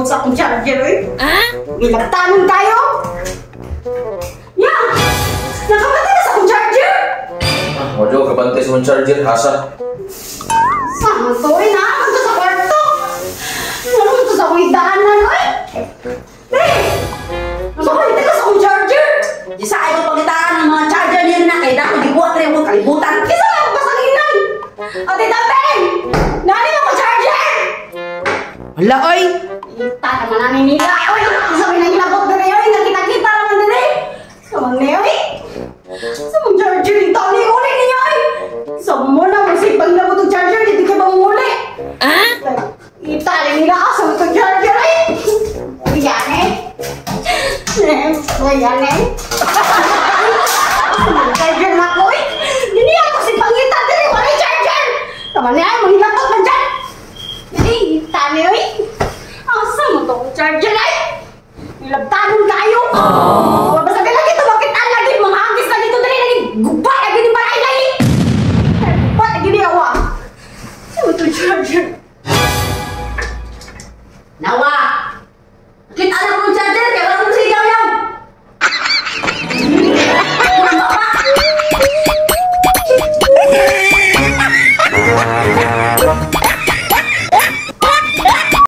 sa akong charger eh. Nilagtanon tayo. Yan! Nakapatay na sa akong charger! Waduh, kapantay sa mong charger, hasa. Sama to eh, naaman to sa kwarto. Naman to sa akong idaanan eh. Nakapatay ka sa akong charger! Di sa ayaw pagitaan ng mga charger niya na kaya dapat dibuhat rin mo kalibutan. Kisa lang ako pasanginan! O Tita Peng! Nani ako charger! Hala, oy! Ita naman namin nila. Oy, sabi na ilabot na rin. Nakita-kita naman din eh. Samang niyo eh. Samang charger yung tali uli niya eh. Sabi mo na, masipag na mo itong charger. Hindi ka bang uli? Itali nila ako sa itong charger eh. Yan eh. Yan eh. Samang charger na ako eh. Hindi ako si Pangitan din eh. Wala yung charger. Naman niya, mahilapot man dyan. Eh, itali eh. Asa mo itong charger eh. Nilabtanon kayo.